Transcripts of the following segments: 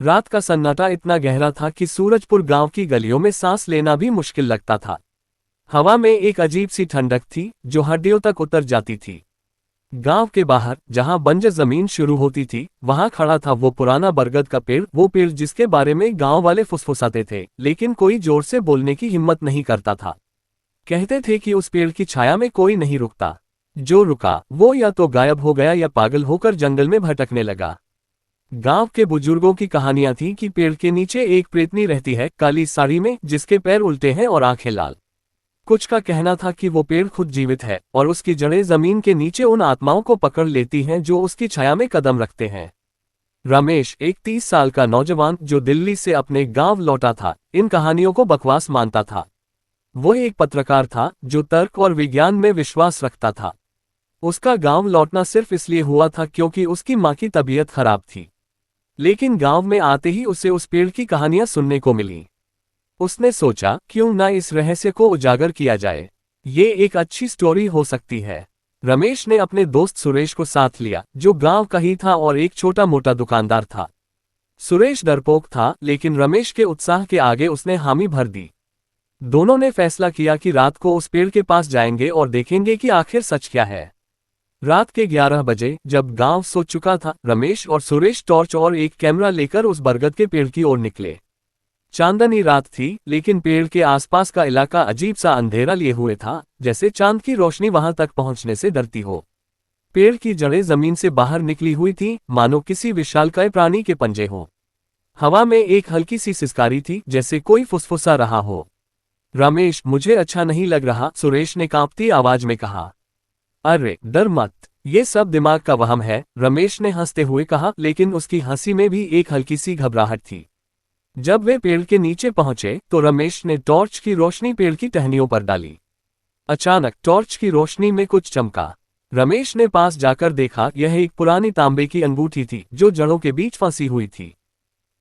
रात का सन्नाटा इतना गहरा था कि सूरजपुर गांव की गलियों में सांस लेना भी मुश्किल लगता था। हवा में एक अजीब सी ठंडक थी जो हड्डियों तक उतर जाती थी। गांव के बाहर जहां बंजर जमीन शुरू होती थी, वहां खड़ा था वो पुराना बरगद का पेड़, वो पेड़ जिसके बारे में गांव वाले फुसफुसाते थे, लेकिन कोई जोर से बोलने की हिम्मत नहीं करता था। कहते थे कि उस पेड़ की छाया में कोई नहीं रुकता। जो रुका वो या तो गायब हो गया या पागल होकर जंगल में भटकने लगा। गांव के बुजुर्गों की कहानियां थी कि पेड़ के नीचे एक प्रेतनी रहती है, काली साड़ी में, जिसके पैर उल्टे हैं और आंखें लाल। कुछ का कहना था कि वो पेड़ खुद जीवित है और उसकी जड़ें जमीन के नीचे उन आत्माओं को पकड़ लेती हैं जो उसकी छाया में कदम रखते हैं। रमेश, एक 30 साल का नौजवान जो दिल्ली से अपने गांव लौटा था, इन कहानियों को बकवास मानता था। वो एक पत्रकार था जो तर्क और विज्ञान में विश्वास रखता था। उसका गांव लौटना सिर्फ इसलिए हुआ था क्योंकि उसकी मां की तबीयत खराब थी। लेकिन गांव में आते ही उसे उस पेड़ की कहानियां सुनने को मिली। उसने सोचा, क्यों ना इस रहस्य को उजागर किया जाए, ये एक अच्छी स्टोरी हो सकती है। रमेश ने अपने दोस्त सुरेश को साथ लिया, जो गांव का ही था और एक छोटा मोटा दुकानदार था। सुरेश डरपोक था, लेकिन रमेश के उत्साह के आगे उसने हामी भर दी। दोनों ने फैसला किया कि रात को उस पेड़ के पास जाएंगे और देखेंगे कि आखिर सच क्या है। रात के 11 बजे, जब गांव सो चुका था, रमेश और सुरेश टॉर्च और एक कैमरा लेकर उस बरगद के पेड़ की ओर निकले। चांदनी रात थी, लेकिन पेड़ के आसपास का इलाका अजीब सा अंधेरा लिए हुए था, जैसे चांद की रोशनी वहां तक पहुंचने से डरती हो। पेड़ की जड़ें जमीन से बाहर निकली हुई थी, मानो किसी विशालकाय प्राणी के पंजे हों। हवा में एक हल्की सी सिसकारी थी, जैसे कोई फुसफुसा रहा हो। रमेश, मुझे अच्छा नहीं लग रहा, सुरेश ने कांपती आवाज में कहा। अरे डर मत, ये सब दिमाग का वहम है, रमेश ने हंसते हुए कहा, लेकिन उसकी हंसी में भी एक हल्की सी घबराहट थी। जब वे पेड़ के नीचे पहुंचे तो रमेश ने टॉर्च की रोशनी पेड़ की टहनियों पर डाली। अचानक टॉर्च की रोशनी में कुछ चमका। रमेश ने पास जाकर देखा, यह एक पुरानी तांबे की अंगूठी थी जो जड़ों के बीच फंसी हुई थी।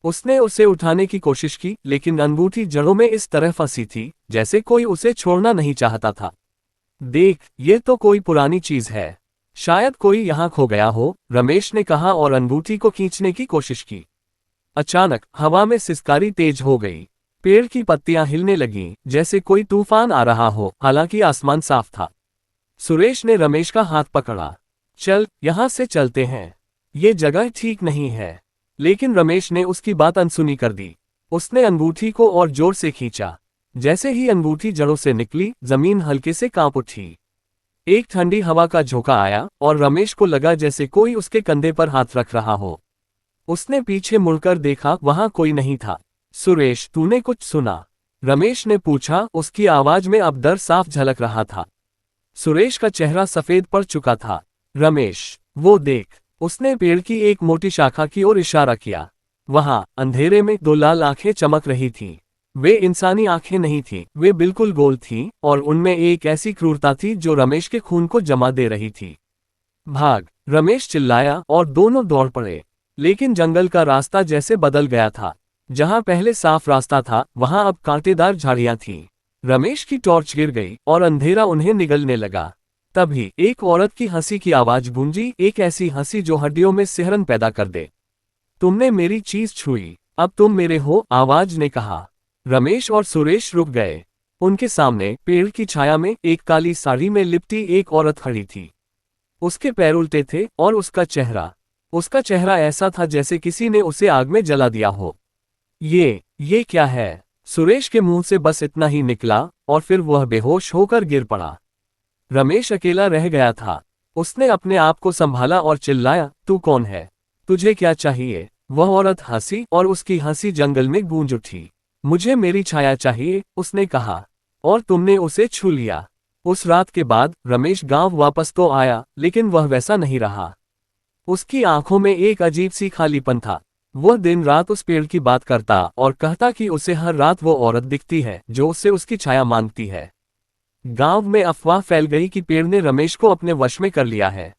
उसने उसे उठाने की कोशिश की, लेकिन अंगूठी जड़ों में इस तरह फंसी थी जैसे कोई उसे छोड़ना नहीं चाहता था। देख, ये तो कोई पुरानी चीज है, शायद कोई यहाँ खो गया हो, रमेश ने कहा और अंगूठी को खींचने की कोशिश की। अचानक हवा में सिसकारी तेज हो गई। पेड़ की पत्तियां हिलने लगीं, जैसे कोई तूफान आ रहा हो, हालांकि आसमान साफ था। सुरेश ने रमेश का हाथ पकड़ा। चल, यहां से चलते हैं, ये जगह ठीक नहीं है। लेकिन रमेश ने उसकी बात अनसुनी कर दी। उसने अंगूठी को और जोर से खींचा। जैसे ही अंगूठी जड़ों से निकली, जमीन हल्के से कांप उठी। एक ठंडी हवा का झोंका आया और रमेश को लगा जैसे कोई उसके कंधे पर हाथ रख रहा हो। उसने पीछे मुड़कर देखा, वहां कोई नहीं था। सुरेश, तूने कुछ सुना? रमेश ने पूछा, उसकी आवाज में अब डर साफ झलक रहा था। सुरेश का चेहरा सफेद पड़ चुका था। रमेश, वो देख, उसने पेड़ की एक मोटी शाखा की ओर इशारा किया। वहां अंधेरे में 2 लाल आंखें चमक रही थीं। वे इंसानी आंखें नहीं थीं, वे बिल्कुल गोल थीं और उनमें एक ऐसी क्रूरता थी जो रमेश के खून को जमा दे रही थी। भाग, रमेश चिल्लाया और दोनों दौड़ पड़े। लेकिन जंगल का रास्ता जैसे बदल गया था। जहां पहले साफ रास्ता था, वहां अब कांटेदार झाड़ियां थीं। रमेश की टॉर्च गिर गई और अंधेरा उन्हें निगलने लगा। तभी एक औरत की हंसी की आवाज गूंजी, एक ऐसी हंसी जो हड्डियों में सिहरन पैदा कर दे। तुमने मेरी चीज छुई, अब तुम मेरे हो, आवाज ने कहा। रमेश और सुरेश रुक गए। उनके सामने पेड़ की छाया में एक काली साड़ी में लिपटी एक औरत खड़ी थी। उसके पैर उल्टे थे और उसका चेहरा ऐसा था जैसे किसी ने उसे आग में जला दिया हो। ये क्या है? सुरेश के मुंह से बस इतना ही निकला और फिर वह बेहोश होकर गिर पड़ा। रमेश अकेला रह गया था। उसने अपने आप को संभाला और चिल्लाया, तू कौन है? तुझे क्या चाहिए? वह औरत हंसी और उसकी हंसी जंगल में गूंज उठी। मुझे मेरी छाया चाहिए, उसने कहा, और तुमने उसे छू लिया। उस रात के बाद रमेश गांव वापस तो आया, लेकिन वह वैसा नहीं रहा। उसकी आंखों में एक अजीब सी खालीपन था। वह दिन रात उस पेड़ की बात करता और कहता कि उसे हर रात वो औरत दिखती है जो उससे उसकी छाया मांगती है। गांव में अफवाह फैल गई कि पेड़ ने रमेश को अपने वश में कर लिया है।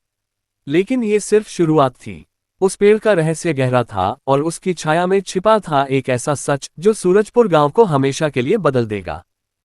लेकिन ये सिर्फ शुरुआत थी। उस पेड़ का रहस्य गहरा था और उसकी छाया में छिपा था एक ऐसा सच जो सूरजपुर गांव को हमेशा के लिए बदल देगा।